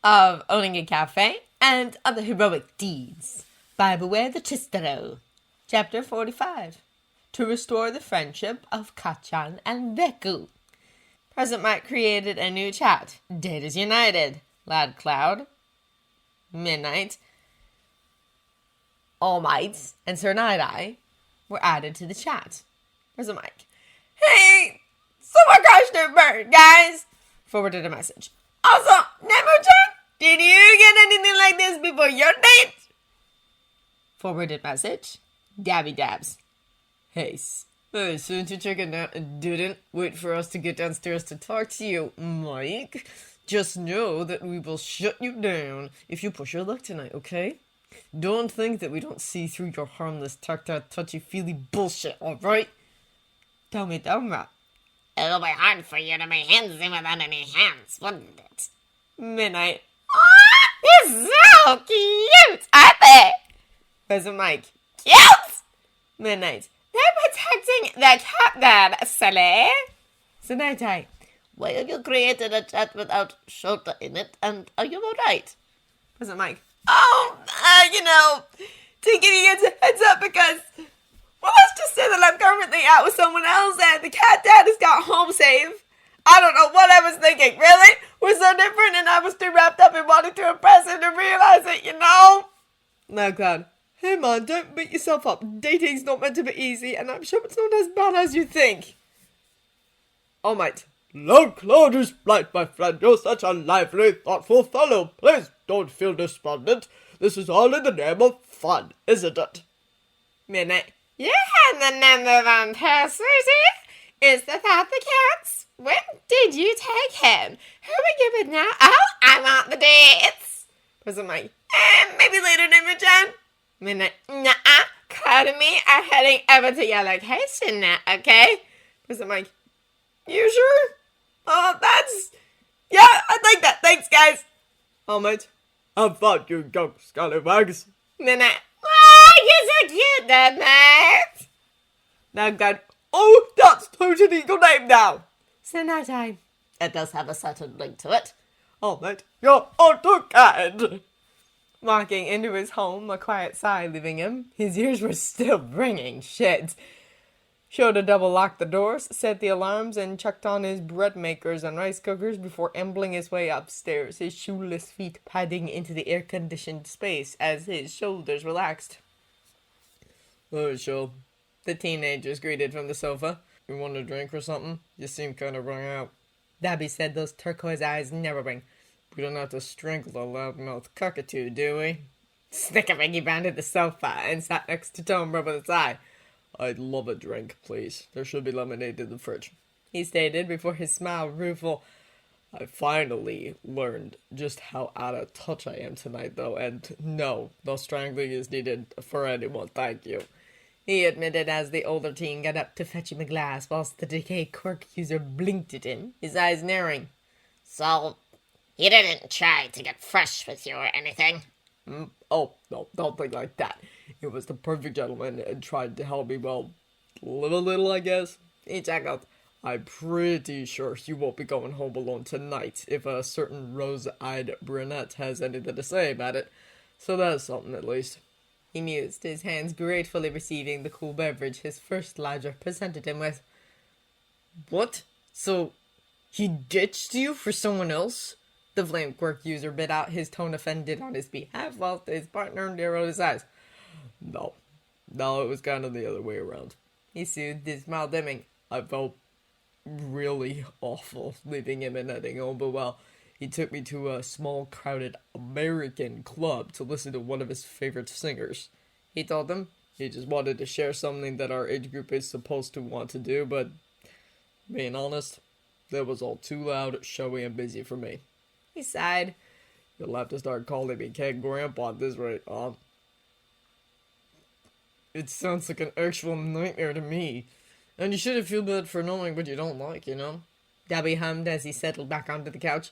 of owning a cafe and other heroic deeds by Beware the Chistero. Chapter 45. To restore the friendship of Kachan and Veku. Present Mike created a new chat. Data's United. Loud Cloud. Midnight. All Mites and Sir Night-Eye were added to the chat. Present Mike. Hey! Someone crashed their bird, guys! Forwarded a message. Also, Nemo-chan, did you get anything like this before your date? Forwarded message. Dabby Dabs. Hey, shouldn't you check it out and didn't wait for us to get downstairs to talk to you, Mike? Just know that we will shut you down if you push your luck tonight, okay? Don't think that we don't see through your harmless, tactile, touchy-feely bullshit, alright? Tell me, Domra. It'll be hard for you to be handsy without any hands, wouldn't it? Midnight. Aw, you're so cute, aren't they? Present Mike. Cute! Midnight. They're protecting the captain, silly. So Night-Eye. Well, you created a chat without Shouta in it, and are you alright? Present Mike. To give you guys a heads up because, well, let's just say that I'm currently out with someone else and the cat dad has got home safe. I don't know what I was thinking, really? We're so different and I was too wrapped up in wanting to impress him to realize it, you know? No, Cloud. Hey man, don't beat yourself up. Dating's not meant to be easy and I'm sure it's not as bad as you think. All Might. Loud Cloud is right, my friend. You're such a lively, thoughtful fellow. Please don't feel despondent. This is all in the name of fun, isn't it? Midnight. You had the number one person, is that the cats? When did you take him? Who are you with now? Oh, I want the dates. Present Mike. Maybe later, Nemo-chan. Midnight. Nuh-uh. Cloud and me are heading over to your location now, okay? Present Mike. You sure? Oh, yeah, I like that. Thanks, guys. All Might. Have fun, you young scallywags. Midnight. Oh, you're so cute, Midnight. Now, God. Oh, that's totally your name now. So Night-Eye. It does have a certain ring to it. Oh, mate, you're all too kind. Walking into his home, a quiet sigh leaving him. His ears were still ringing. Shit. Shouta double-locked the doors, set the alarms, and checked on his bread makers and rice cookers before ambling his way upstairs, his shoeless feet padding into the air-conditioned space as his shoulders relaxed. Oh, sure. The teenagers greeted from the sofa. You want a drink or something? You seem kind of wrung out. Dabby said, those turquoise eyes narrowing. We don't have to strangle a loudmouth cockatoo, do we? Snickering, he rounded the sofa and sat next to Tom, rubbing his eye. I'd love a drink, please. There should be lemonade in the fridge, he stated before his smile rueful. I finally learned just how out of touch I am tonight, though, and no strangling is needed for anyone, thank you. He admitted as the older teen got up to fetch him a glass whilst the decay quirk user blinked at him, his eyes narrowing. So, he didn't try to get fresh with you or anything? Oh, no, don't think like that. It was the perfect gentleman and tried to help me, well, live a little, I guess. He chuckled. I'm pretty sure he won't be going home alone tonight if a certain rose-eyed brunette has anything to say about it. So that's something at least. He mused, his hands gratefully receiving the cool beverage his first lodger presented him with. What? So, he ditched you for someone else? The flame quirk user bit out, his tone offended on his behalf, whilst his partner narrowed his eyes. No, it was kind of the other way around. He soothed, his smile dimming. I felt really awful leaving him and heading home, but well, he took me to a small, crowded American club to listen to one of his favorite singers. He told them. He just wanted to share something that our age group is supposed to want to do, but being honest, that was all too loud, showy, and busy for me. He sighed. You'll have to start calling me Cat Grandpa at this rate, huh? It sounds like an actual nightmare to me. And you shouldn't feel bad for knowing what you don't like, you know? Dabby hummed as he settled back onto the couch.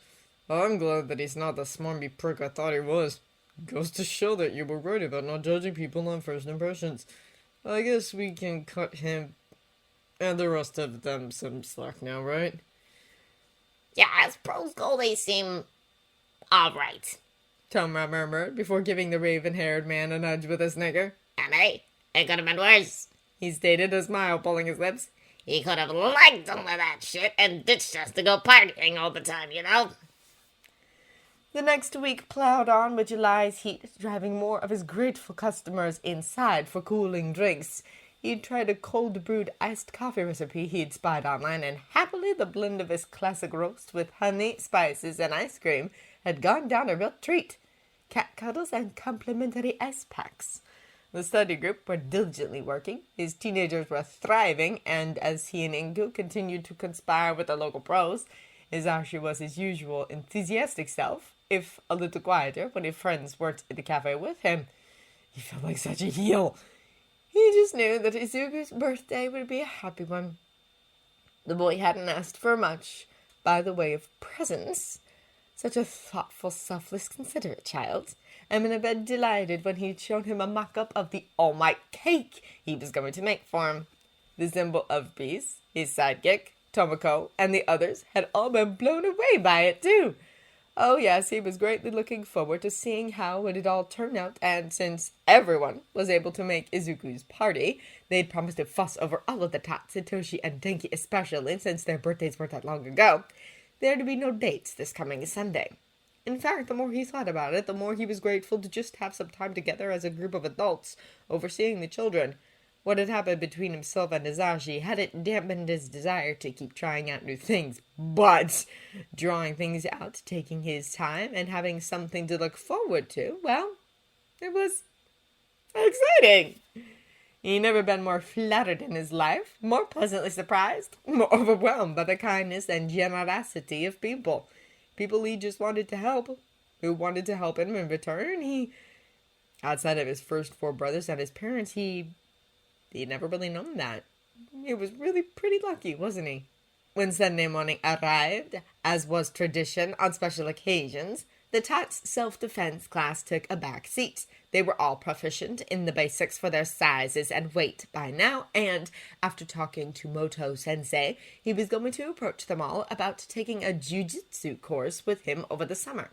I'm glad that he's not the smarmy prick I thought he was. Goes to show that you were right about not judging people on first impressions. I guess we can cut him and the rest of them some slack now, right? Yeah, as pros go, they seem all right. Toma murmured before giving the raven-haired man a nudge with his nigger. And hey, it could have been worse. He stated, a smile pulling his lips. He could have liked all of that shit and ditched us to go partying all the time, you know? The next week plowed on with July's heat, driving more of his grateful customers inside for cooling drinks. He'd tried a cold-brewed iced coffee recipe he'd spied online, and happily the blend of his classic roast with honey, spices, and ice cream had gone down a real treat. Cat cuddles and complimentary ice packs. The study group were diligently working. His teenagers were thriving, and as he and Ingu continued to conspire with the local pros, Izashi was his usual enthusiastic self, if a little quieter when his friends weren't in the cafe with him. He felt like such a heel. He just knew that Izuku's birthday would be a happy one. The boy hadn't asked for much by the way of presents. Such a thoughtful, selfless, considerate child. And had been delighted when he'd shown him a mock-up of the all-might cake he was going to make for him. The symbol of peace, his sidekick, Tomoko, and the others had all been blown away by it, too. Oh, yes, he was greatly looking forward to seeing how it had all turned out, and since everyone was able to make Izuku's party, they'd promised to fuss over all of the tots, Satoshi and Denki especially, since their birthdays weren't that long ago. There to be no dates this coming Sunday. In fact, the more he thought about it, the more he was grateful to just have some time together as a group of adults, overseeing the children. What had happened between himself and Izashi hadn't dampened his desire to keep trying out new things, but drawing things out, taking his time, and having something to look forward to, well, it was exciting. He'd never been more flattered in his life, more pleasantly surprised, more overwhelmed by the kindness and generosity of people. People he just wanted to help, who wanted to help him in return. Outside of his first 4 brothers and his parents, he'd never really known that. He was really pretty lucky, wasn't he? When Sunday morning arrived, as was tradition on special occasions, the Tots self-defense class took a back seat. They were all proficient in the basics for their sizes and weight by now, and after talking to Moto-sensei, he was going to approach them all about taking a jujitsu course with him over the summer.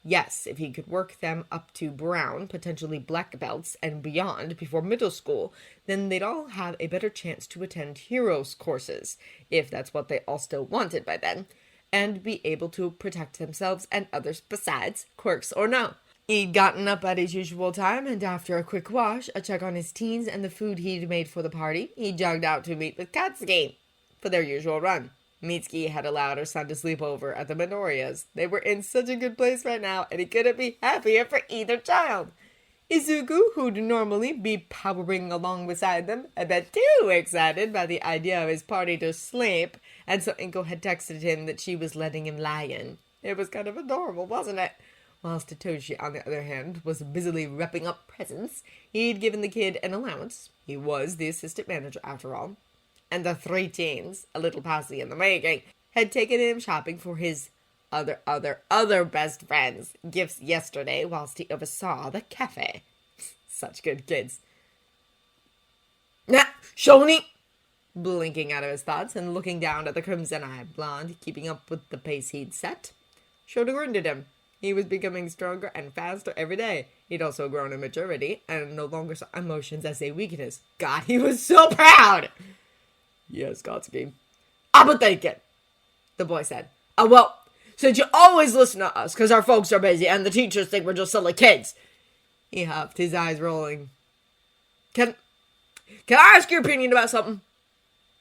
Yes, if he could work them up to brown, potentially black belts, and beyond before middle school, then they'd all have a better chance to attend heroes courses, if that's what they all still wanted by then, and be able to protect themselves and others besides, quirks or no. He'd gotten up at his usual time, and after a quick wash, a check on his teens and the food he'd made for the party, he jogged out to meet with Katsuki for their usual run. Mitsuki had allowed her son to sleep over at the Minorias. They were in such a good place right now, and he couldn't be happier for either child. Izuku, who'd normally be powering along beside them, had been too excited by the idea of his party to sleep, and so Inko had texted him that she was letting him lie in. It was kind of adorable, wasn't it? Whilst Satoshi, on the other hand, was busily wrapping up presents, he'd given the kid an allowance. He was the assistant manager, after all. And the 3 teens, a little posse in the making, had taken him shopping for his other best friends' gifts yesterday whilst he oversaw the cafe. Such good kids. Nah, Shoni! Blinking out of his thoughts and looking down at the crimson-eyed blonde, keeping up with the pace he'd set. Shota grinned at him. He was becoming stronger and faster every day. He'd also grown in maturity and no longer saw emotions as a weakness. God, he was so proud! Yes, Katsuki. I'm thinking, the boy said. Oh, well, since you always listen to us, because our folks are busy and the teachers think we're just silly kids. He huffed, his eyes rolling. Can I ask your opinion about something?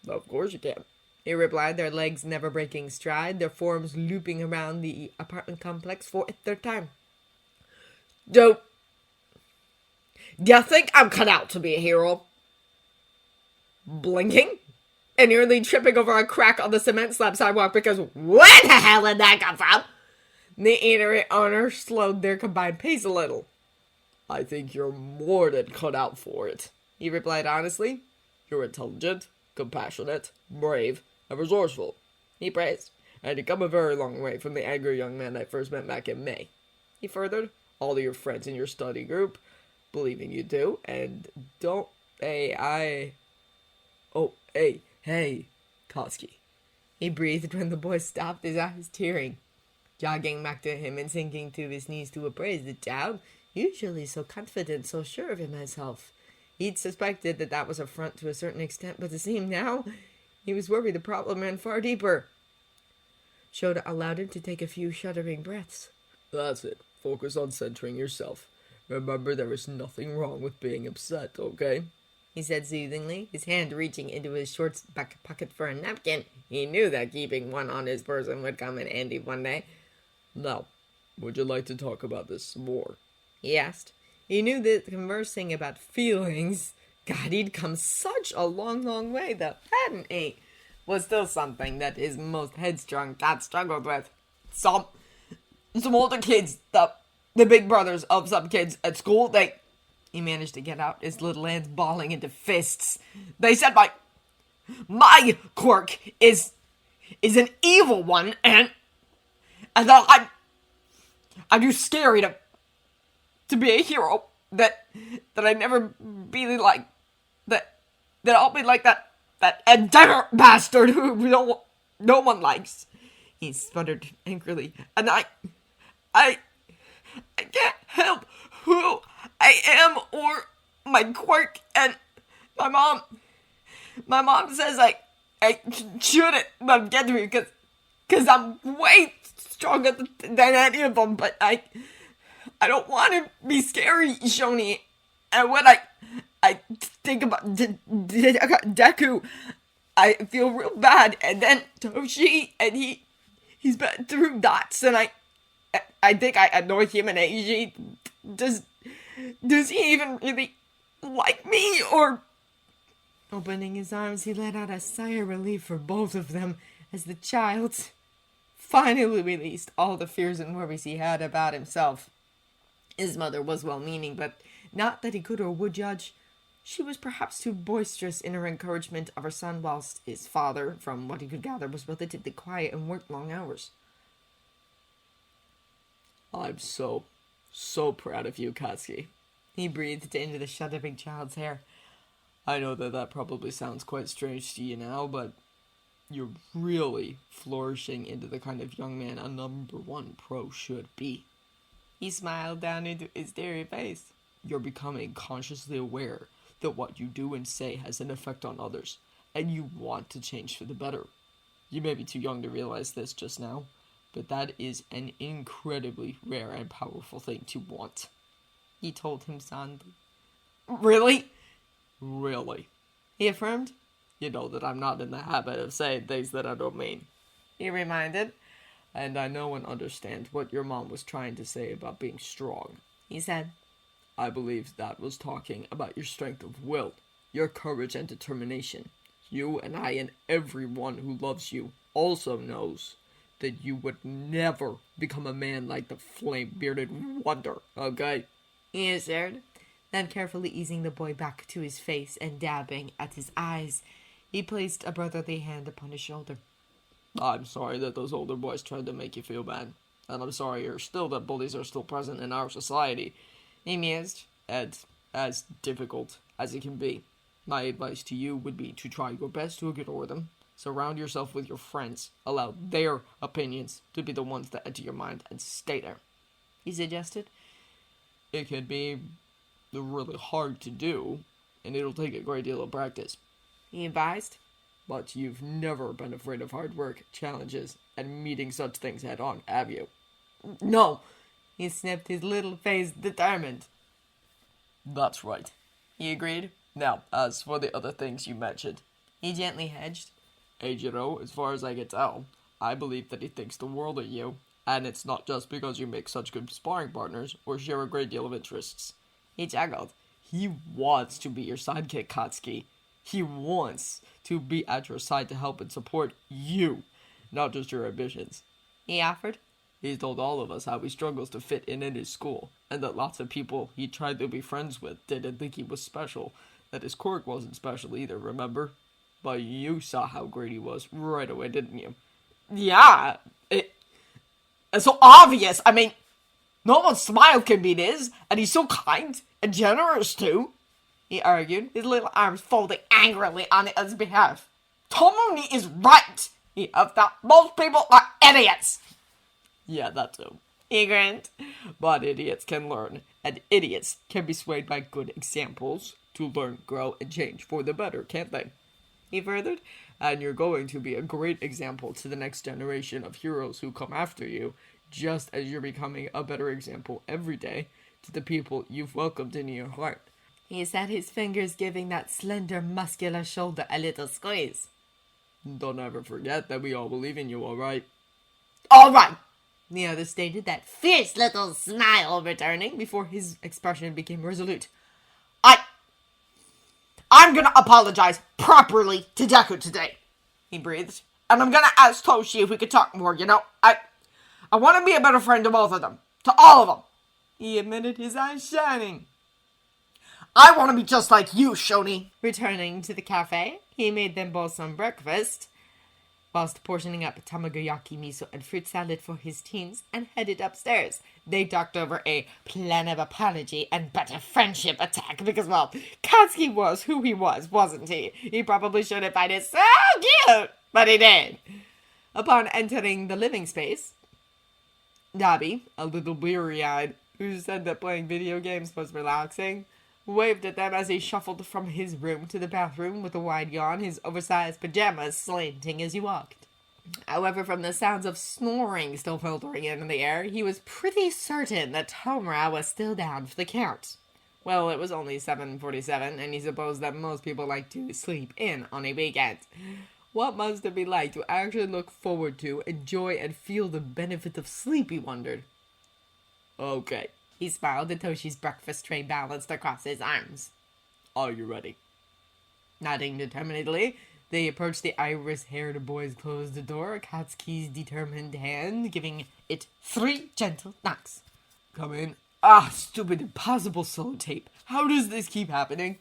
Of course you can, he replied, their legs never breaking stride, their forms looping around the apartment complex for a third time. Do you think I'm cut out to be a hero? Blinking? And nearly tripping over a crack on the cement slab sidewalk because where the hell did that come from? The eatery owner slowed their combined pace a little. I think you're more than cut out for it, he replied honestly. You're intelligent, compassionate, brave, and resourceful, he praised, and you come a very long way from the angry young man I first met back in May. He furthered, all of your friends in your study group believe in you too, and don't, hey, Katsuki. He breathed when the boy stopped, his eyes tearing. jogging back to him and sinking to his knees to appraise the child, usually so confident, so sure of himself. He'd suspected that was a front to a certain extent, but to see him now, he was worried the problem ran far deeper. Shouta allowed him to take a few shuddering breaths. That's it. Focus on centering yourself. Remember, there is nothing wrong with being upset, okay? He said soothingly, his hand reaching into his shorts back pocket for a napkin. He knew that keeping one on his person would come in handy one day. Now, would you like to talk about this some more? He asked. He knew that conversing about feelings, God, he'd come such a long, long way, though, hadn't he? Was still something that his most headstrong cat struggled with. Some older kids, the big brothers of some kids at school, he managed to get out his little hands balling into fists. They said my quirk is an evil one, and that I'm too scary to be a hero, that I'd never be like that I'll be like that endeavor bastard who no one likes. He sputtered angrily, and I can't help who I am or my quirk, and my mom says I shouldn't let him get to me because I'm way stronger than any of them, but I don't want to be scary, Shoni. And when I think about Deku, I feel real bad. And then Toshi, and he's been through dots, and I think I annoy him and Eiji. Does he even really like me, or... Opening his arms, he let out a sigh of relief for both of them as the child finally released all the fears and worries he had about himself. His mother was well-meaning, but not that he could or would judge. She was perhaps too boisterous in her encouragement of her son, whilst his father, from what he could gather, was relatively quiet and worked long hours. I'm so proud of you, Katsuki. He breathed into the shuddering child's hair. I know that probably sounds quite strange to you now, but you're really flourishing into the kind of young man a #1 pro should be. He smiled down into his dairy face. You're becoming consciously aware that what you do and say has an effect on others, and you want to change for the better. You may be too young to realize this just now, but that is an incredibly rare and powerful thing to want. He told him soundly. Really? Really. He affirmed. You know that I'm not in the habit of saying things that I don't mean. He reminded. And I know and understand what your mom was trying to say about being strong. He said. I believe that was talking about your strength of will, your courage and determination. You and I and everyone who loves you also knows that you would never become a man like the flame-bearded wonder, okay? He assured. Then carefully easing the boy back to his face and dabbing at his eyes, he placed a brotherly hand upon his shoulder. I'm sorry that those older boys tried to make you feel bad. And I'm sorry that bullies are still present in our society. He mused. And as difficult as it can be, my advice to you would be to try your best to ignore them. Surround yourself with your friends. Allow their opinions to be the ones that enter your mind and stay there. He suggested. It can be really hard to do, and it'll take a great deal of practice. He advised. But you've never been afraid of hard work, challenges, and meeting such things head on, have you? No. He snipped his little face, determined. That's right. He agreed. Now, as for the other things you mentioned. He gently hedged. Eijiro, as far as I can tell, I believe that he thinks the world of you, and it's not just because you make such good sparring partners or share a great deal of interests. He chuckled. He wants to be your sidekick, Katsuki. He wants to be at your side to help and support you, not just your ambitions. He offered. He's told all of us how he struggles to fit in his school, and that lots of people he tried to be friends with didn't think he was special, that his quirk wasn't special either, remember? But you saw how great he was right away, didn't you? Yeah, it's so obvious. I mean, no one's smile can beat his, and he's so kind and generous too. He argued, his little arms folding angrily on his behalf. Tomoni is right. He have thought most people are idiots. Yeah, that too. He grinned. But idiots can learn, and idiots can be swayed by good examples to learn, grow, and change for the better, can't they? He furthered, and you're going to be a great example to the next generation of heroes who come after you, just as you're becoming a better example every day to the people you've welcomed into your heart. He set his fingers, giving that slender, muscular shoulder a little squeeze. Don't ever forget that we all believe in you, alright? All right, the other stated, that fierce little smile returning before his expression became resolute. I'm gonna apologize properly to Deku today, he breathed. And I'm gonna ask Toshi if we could talk more, you know? I want to be a better friend to both of them. To all of them. He admitted, his eyes shining. I want to be just like you, Shoni. Returning to the cafe, he made them both some breakfast, whilst portioning up tamagoyaki, miso, and fruit salad for his teens, and headed upstairs. They talked over a plan of apology and better friendship attack because, well, Katsuki was who he was, wasn't he? He probably shouldn't find it so cute, but he did. Upon entering the living space, Dabi, a little bleary-eyed, who said that playing video games was relaxing, waved at them as he shuffled from his room to the bathroom with a wide yawn, his oversized pajamas slanting as he walked. However, from the sounds of snoring still filtering in the air, he was pretty certain that Tomura was still down for the count. Well, it was only 7:47, and he supposed that most people like to sleep in on a weekend. What must it be like to actually look forward to, enjoy, and feel the benefit of sleep, he wondered. Okay. He smiled at Toshi's breakfast tray balanced across his arms. Are you ready? Nodding determinedly, they approached the iris-haired boy's closed door, Katsuki's determined hand giving it 3 gentle knocks. Come in. Ah, stupid impossible sellotape. How does this keep happening?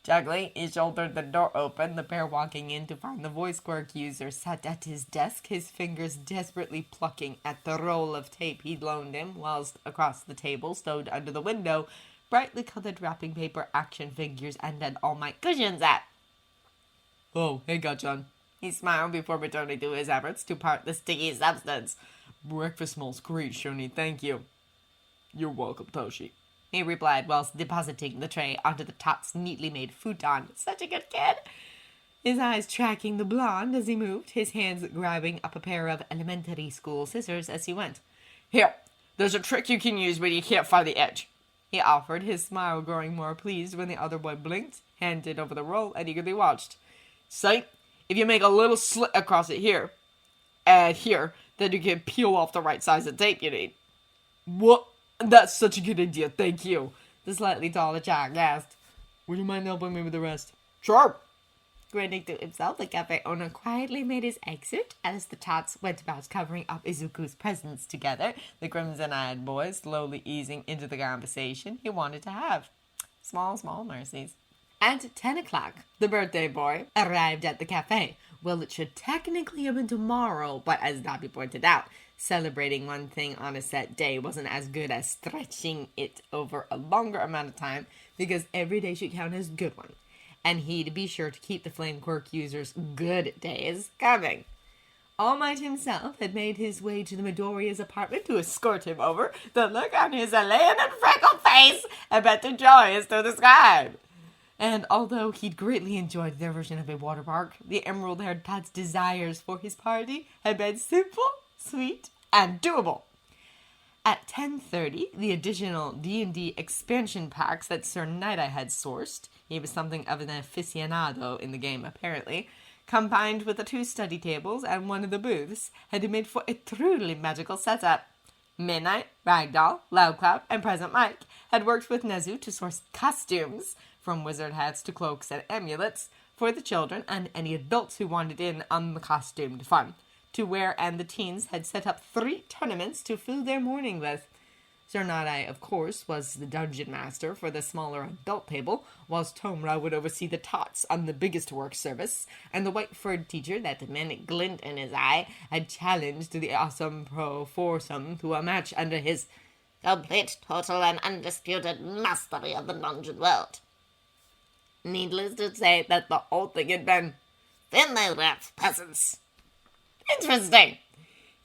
Juggling, he shouldered the door open, the pair walking in to find the voice quirk user sat at his desk, his fingers desperately plucking at the roll of tape he'd loaned him, whilst across the table, stowed under the window, brightly colored wrapping paper, action figures, and an all-night cushion set. Oh, hey, Gachan. He smiled before returning to his efforts to part the sticky substance. Breakfast smells great, Shoni, thank you. You're welcome, Toshi. He replied whilst depositing the tray onto the tot's neatly made futon. Such a good kid. His eyes tracking the blonde as he moved, his hands grabbing up a pair of elementary school scissors as he went. Here, there's a trick you can use when you can't find the edge. He offered, his smile growing more pleased when the other boy blinked, handed over the roll, and eagerly watched. See, if you make a little slit across it here, and here, then you can peel off the right size of tape you need. What? That's such a good idea, thank you. The slightly taller child asked. Would you mind helping me with the rest? Sure. Grinning to himself, the cafe owner quietly made his exit as the tots went about covering up Izuku's presence together, the crimson-eyed boy slowly easing into the conversation he wanted to have. Small mercies. At 10 o'clock, the birthday boy arrived at the cafe. Well, it should technically have been tomorrow, but as Dabi pointed out, celebrating one thing on a set day wasn't as good as stretching it over a longer amount of time, because every day should count as a good one. And he'd be sure to keep the Flame Quirk user's good days coming. All Might himself had made his way to the Midoriya's apartment to escort him over. The look on his Elaine and freckled face, I bet the joy is to describe. And although he'd greatly enjoyed their version of a water park, the emerald-haired Tot's desires for his party had been simple, sweet, and doable. At 10:30, the additional D&D expansion packs that Sir Night-Eye had sourced, he was something of an aficionado in the game apparently, combined with the 2 study tables and one of the booths, had made for a truly magical setup. Midnight, Ragdoll, Loudcloud, and Present Mike had worked with Nezu to source costumes, from wizard hats to cloaks and amulets, for the children and any adults who wanted in on the costumed fun, to wear, and the teens had set up 3 tournaments to fill their morning with. Sir Night-Eye, of course, was the dungeon master for the smaller adult table, whilst Tomura would oversee the tots on the biggest work service, and the white-furred teacher, that manic glint in his eye, had challenged the awesome pro foursome to a match under his complete, total, and undisputed mastery of the dungeon world. Needless to say that the whole thing had been thinly wrapped peasants. interesting.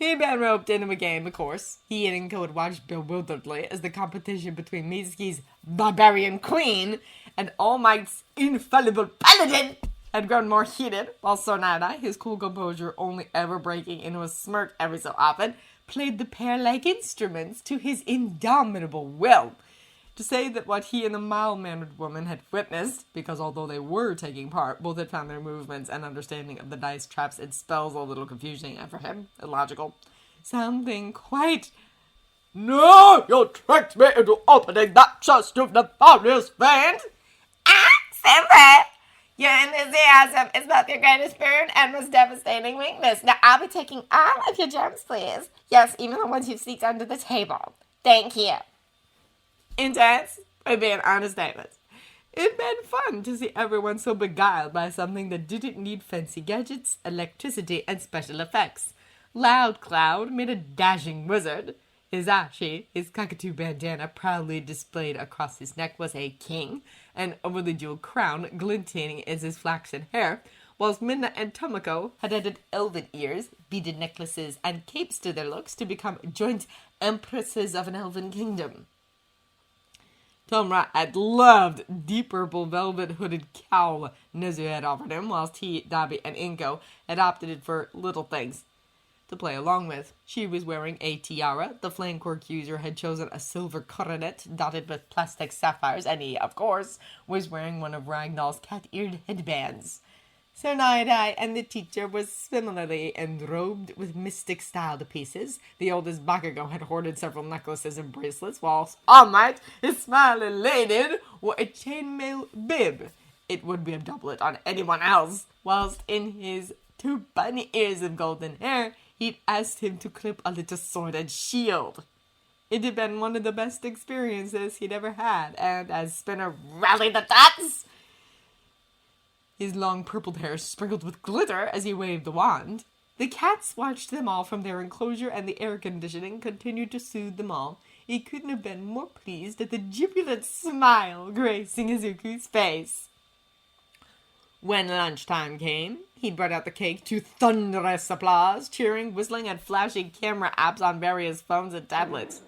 He'd been roped into a game, of course. He and Inko had watched bewilderedly as the competition between Mitsuki's barbarian queen and All Might's infallible paladin had grown more heated, while Sornada, his cool composure only ever breaking into a smirk every so often, played the pair like instruments to his indomitable will. To say that what he and the mild-mannered woman had witnessed, because although they were taking part, both had found their movements and understanding of the dice traps and spells a little confusing and for him, illogical. Something quite... No! You tricked me into opening that chest of nefarious fiend! Simple! Your enthusiasm is both your greatest boon and most devastating weakness. Now I'll be taking all of your gems, please. Yes, even the ones you've sneaked under the table. Thank you. Intense would be an understatement. It'd been fun to see everyone so beguiled by something that didn't need fancy gadgets, electricity, and special effects. Loud Cloud made a dashing wizard. Hisashi, his cockatoo bandana proudly displayed across his neck, was a king, an overly jeweled crown glinting as his flaxen hair, whilst Minna and Tomoko had added elven ears, beaded necklaces, and capes to their looks to become joint empresses of an elven kingdom. Tomra had loved deep purple velvet hooded cowl Nezu had offered him, whilst he, Dabi, and Inko had opted for little things to play along with. She was wearing a tiara, the flame quirk user had chosen a silver coronet dotted with plastic sapphires, and he, of course, was wearing one of Ragnall's cat-eared headbands. Sir Naidai and the teacher was similarly enrobed with mystic-styled pieces. The oldest Bakugo had hoarded several necklaces and bracelets, whilst All Might, his smile elated, wore a chainmail bib. It would be a doublet on anyone else, whilst in his 2 bunny ears of golden hair, he'd asked him to clip a little sword and shield. It had been one of the best experiences he'd ever had, and as Spinner rallied the dots, his long purpled hair sprinkled with glitter as he waved the wand, the cats watched them all from their enclosure, and the air conditioning continued to soothe them all. He couldn't have been more pleased at the jubilant smile gracing Izuku's face. When lunchtime came, he brought out the cake to thunderous applause, cheering, whistling, and flashing camera apps on various phones and tablets.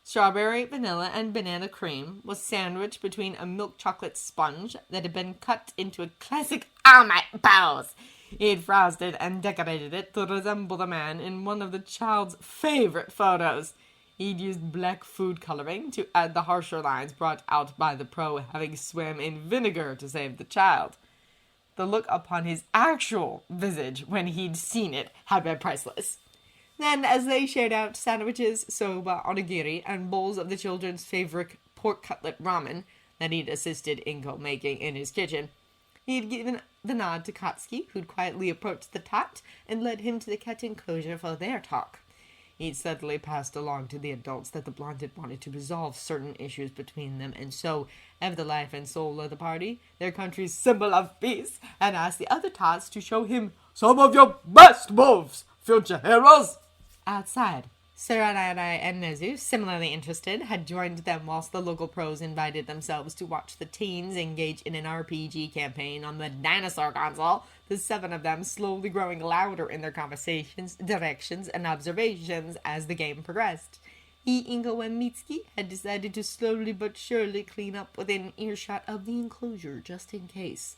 Strawberry, vanilla, and banana cream was sandwiched between a milk chocolate sponge that had been cut into a classic All Might bows. He had frosted and decorated it to resemble the man in one of the child's favorite photos. He'd used black food coloring to add the harsher lines brought out by the pro having swam in vinegar to save the child. The look upon his actual visage when he'd seen it had been priceless. Then, as they shared out sandwiches, soba, onigiri, and bowls of the children's favorite pork cutlet ramen that he'd assisted Inko making in his kitchen, he'd given the nod to Katsuki, who'd quietly approached the tot and led him to the cat enclosure for their talk. He'd subtly passed along to the adults that the blonde had wanted to resolve certain issues between them, and so, of the life and soul of the party, their country's symbol of peace, and asked the other tots to show him some of your best moves, future heroes. Outside, Saranai and Nezu, similarly interested, had joined them whilst the local pros invited themselves to watch the teens engage in an RPG campaign on the dinosaur console, the 7 of them slowly growing louder in their conversations, directions, and observations as the game progressed. He, Ingo, and Mitsuki had decided to slowly but surely clean up within earshot of the enclosure, just in case.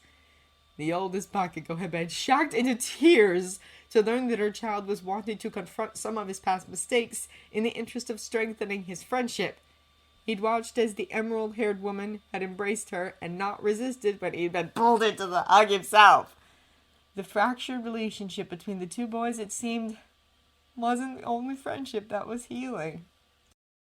The oldest Bakugo had been shocked into tears to learn that her child was wanting to confront some of his past mistakes in the interest of strengthening his friendship. He'd watched as the emerald-haired woman had embraced her and not resisted when he'd been pulled into the hug himself. The fractured relationship between the 2 boys, it seemed, wasn't the only friendship that was healing.